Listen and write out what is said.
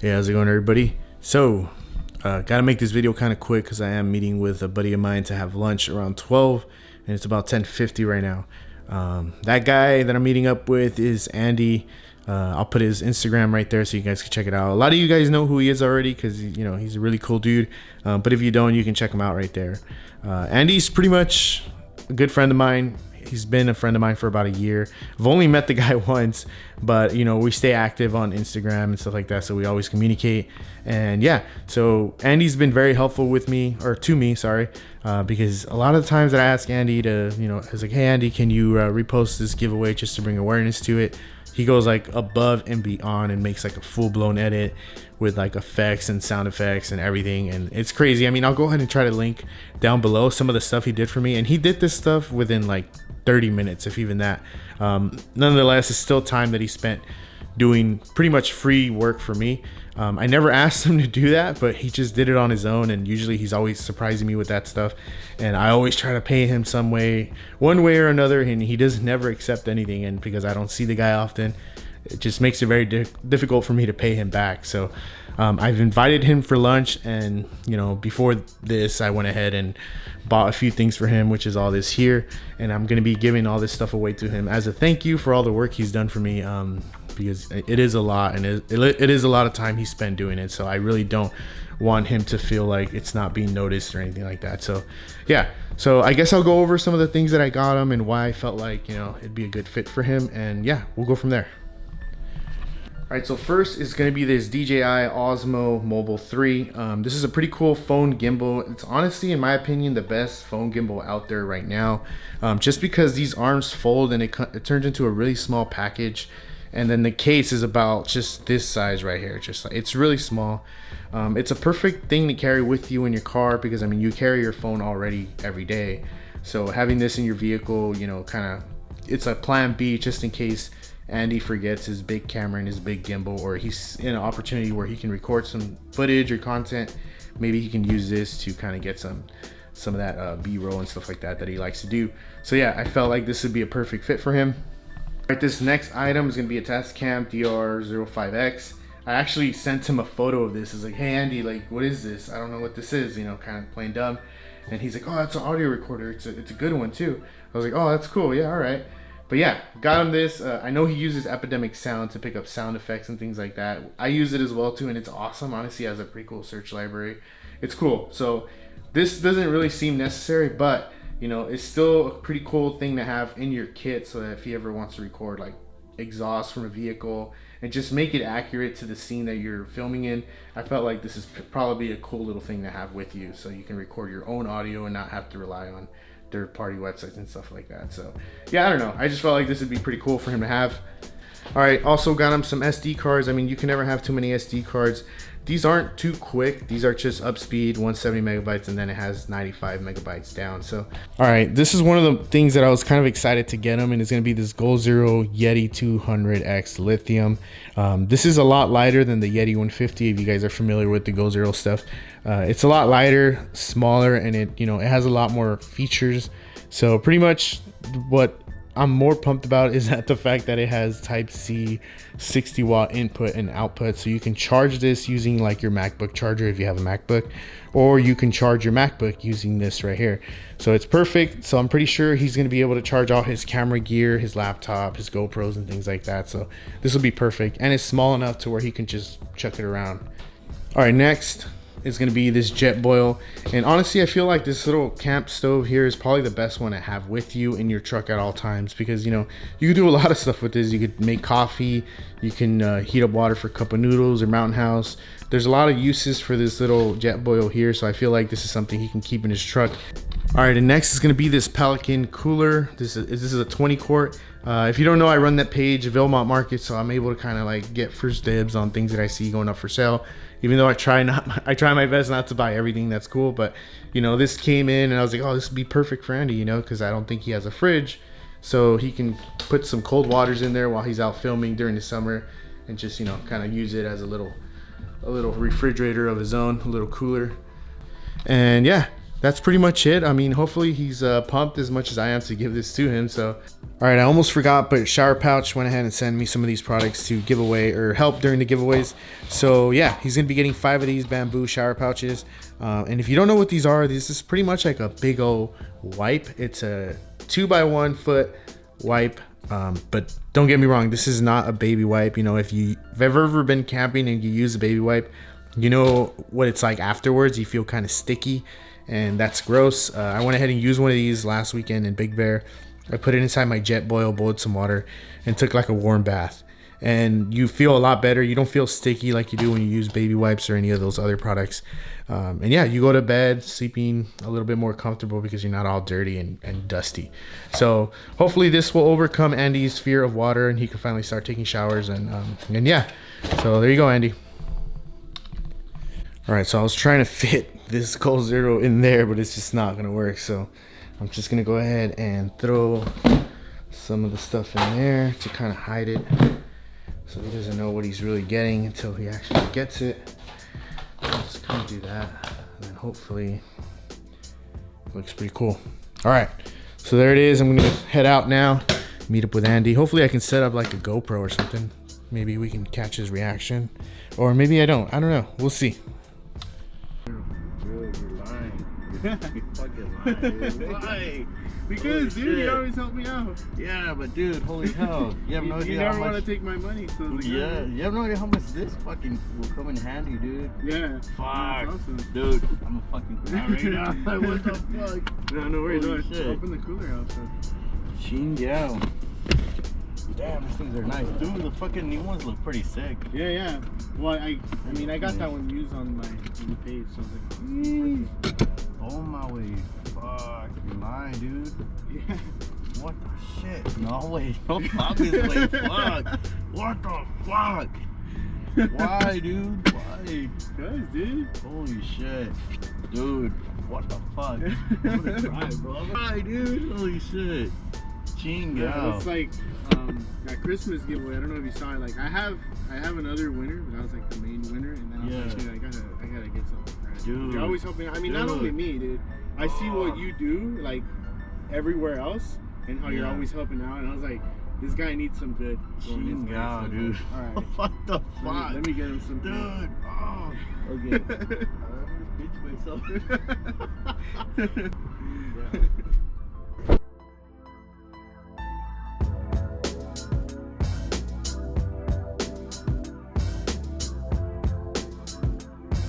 Hey, how's it going, everybody? So, gotta make this video kind of quick because I am meeting with a buddy of mine to have lunch around 12, and it's about 10:50 right now. That guy that I'm meeting up with is Andy. I'll put his Instagram right there so you guys can check it out. A lot of you guys know who he is already because he's a really cool dude. But if you don't, you can check him out right there. Andy's pretty much a good friend of mine. He's been a friend of mine for about a year. I've only met the guy once, but we stay active on Instagram and stuff like that, so we always communicate. And yeah, so Andy's been very helpful with me, or to me, sorry, because a lot of the times that I ask Andy to, I was like, hey Andy, can you repost this giveaway just to bring awareness to it? He goes like above and beyond and makes like a full-blown edit with like effects and sound effects and everything, and it's crazy. I mean, I'll go ahead and try to link down below some of the stuff he did for me, and he did this stuff within like 30 minutes, if even that. Nonetheless, it's still time that he spent doing pretty much free work for me. I never asked him to do that, but he just did it on his own, and usually he's always surprising me with that stuff, and I always try to pay him some way, one way or another, and he does never accept anything. And because I don't see the guy often, it just makes it very difficult for me to pay him back. So I've invited him for lunch, and before this I went ahead and bought a few things for him, which is all this here, and I'm going to be giving all this stuff away to him as a thank you for all the work he's done for me, because it is a lot, and it is a lot of time he spent doing it. So I really don't want him to feel like it's not being noticed or anything like that. So yeah, so I guess I'll go over some of the things that I got him and why I felt like it'd be a good fit for him, and yeah, we'll go from there. All right, so first is going to be this DJI Osmo Mobile 3. This is a pretty cool phone gimbal. It's honestly, in my opinion, the best phone gimbal out there right now, just because these arms fold and it turns into a really small package. And then the case is about just this size right here. Just like, it's really small. It's a perfect thing to carry with you in your car because, I mean, you carry your phone already every day. So having this in your vehicle, it's a plan B just in case Andy forgets his big camera and his big gimbal, or he's in an opportunity where he can record some footage or content. Maybe he can use this to kind of get some of that B-roll and stuff like that he likes to do. So yeah, I felt like this would be a perfect fit for him. All right, this next item is going to be a Tascam DR05X. I actually sent him a photo of this. It's like, hey Andy, like, what is this? I don't know what this is, kind of playing dumb. And he's like, oh, that's an audio recorder. It's a good one too. I was like, oh, that's cool. Yeah, all right. But yeah, got him this. I know he uses Epidemic Sound to pick up sound effects and things like that. I use it as well too, and it's awesome. Honestly, it has a pretty cool search library. It's cool. So this doesn't really seem necessary, but it's still a pretty cool thing to have in your kit, so that if he ever wants to record like exhaust from a vehicle and just make it accurate to the scene that you're filming in, I felt like this is probably a cool little thing to have with you, so you can record your own audio and not have to rely on third-party websites and stuff like that. So yeah, I don't know, I just felt like this would be pretty cool for him to have. All right, also got him some SD cards. I mean, you can never have too many SD cards. These aren't too quick. These are just up speed 170 megabytes, and then it has 95 megabytes down. So all right, this is one of the things that I was kind of excited to get him, and it's going to be this Goal Zero Yeti 200X lithium. This is a lot lighter than the Yeti 150, if you guys are familiar with the Goal Zero stuff. It's a lot lighter, smaller, and it has a lot more features. So pretty much what I'm more pumped about is that the fact that it has Type-C 60 watt input and output, so you can charge this using like your MacBook charger if you have a MacBook, or you can charge your MacBook using this right here. So it's perfect. So I'm pretty sure he's going to be able to charge all his camera gear, his laptop, his GoPros and things like that. So this will be perfect, and it's small enough to where he can just chuck it around. All right, next is going to be this Jetboil, and honestly I feel like this little camp stove here is probably the best one to have with you in your truck at all times, because you can do a lot of stuff with this. You could make coffee, you can heat up water for a cup of noodles or Mountain House. There's a lot of uses for this little Jetboil here, so I feel like this is something he can keep in his truck. All right, and next is going to be this Pelican cooler. This is a 20 quart. If you don't know, I run that page, Vilmont Market, so I'm able to kind of like get first dibs on things that I see going up for sale. Even though I try my best not to buy everything that's cool, but this came in and I was like, oh, this would be perfect for Andy, because I don't think he has a fridge, so he can put some cold waters in there while he's out filming during the summer, and just kind of use it as a little refrigerator of his own, a little cooler. And yeah, that's pretty much it. I mean, hopefully he's pumped as much as I am to give this to him. So, all right, I almost forgot, but Shower Pouch went ahead and sent me some of these products to give away or help during the giveaways. So yeah, he's gonna be getting 5 of these bamboo shower pouches. And if you don't know what these are, this is pretty much like a big old wipe. It's a 2x1 foot wipe. But don't get me wrong, this is not a baby wipe. You know, if you've ever been camping and you use a baby wipe, you know what it's like afterwards. You feel kind of sticky, and that's gross. I went ahead and used one of these last weekend in Big Bear. I put it inside my jet boil, boiled some water, and took like a warm bath. And you feel a lot better. You don't feel sticky like you do when you use baby wipes or any of those other products. And yeah, you go to bed sleeping a little bit more comfortable because you're not all dirty and dusty. So hopefully this will overcome Andy's fear of water and he can finally start taking showers. And yeah, so there you go, Andy. All right, so I was trying to fit this Cold Zero in there, but it's just not gonna work. So I'm just gonna go ahead and throw some of the stuff in there to kind of hide it, so he doesn't know what he's really getting until he actually gets it. Just kind of do that, and then hopefully it looks pretty cool. All right, so there it is. I'm gonna head out now, meet up with Andy. Hopefully I can set up like a GoPro or something. Maybe we can catch his reaction, or maybe I don't know. We'll see. Dude, you're lying. You're fucking lying. Because, dude, you always help me out. Yeah, but dude, holy hell. You have no idea You how never much... want to take my money, so it's like, Yeah, you have no idea how much this fucking will come in handy, dude. Yeah. Fuck. That's awesome. Dude, I'm a fucking clown right now. Like, what the fuck? No, no worries. Holy No, shit. open the cooler out, so. Ching-yao. Damn, these things are nice. Dude, the fucking new ones look pretty sick. Yeah, yeah. Well, I mean, I got that one used on the page, so I was like, Oh my way. Fuck, you're lying, dude. yeah. What the shit? No way. No obviously. Fuck. What the fuck? Why, dude? Why? Guys, dude. Holy shit. Dude, what the fuck? I'm gonna cry, bro. Why, dude? Holy shit. Ching Yeah, it's like that Christmas giveaway. I don't know if you saw it. Like I have another winner, but that was like the main winner, and then I was like, dude, I gotta get something. Right? Dude, you're always helping. I mean, not only me, dude. I see what you do, like everywhere else, and how you're always helping out. And I was like, this guy needs some good. Ching yao, dude. All right. What the fuck? Let me get him some. Dude. Oh. Okay. I'm gonna pinch myself.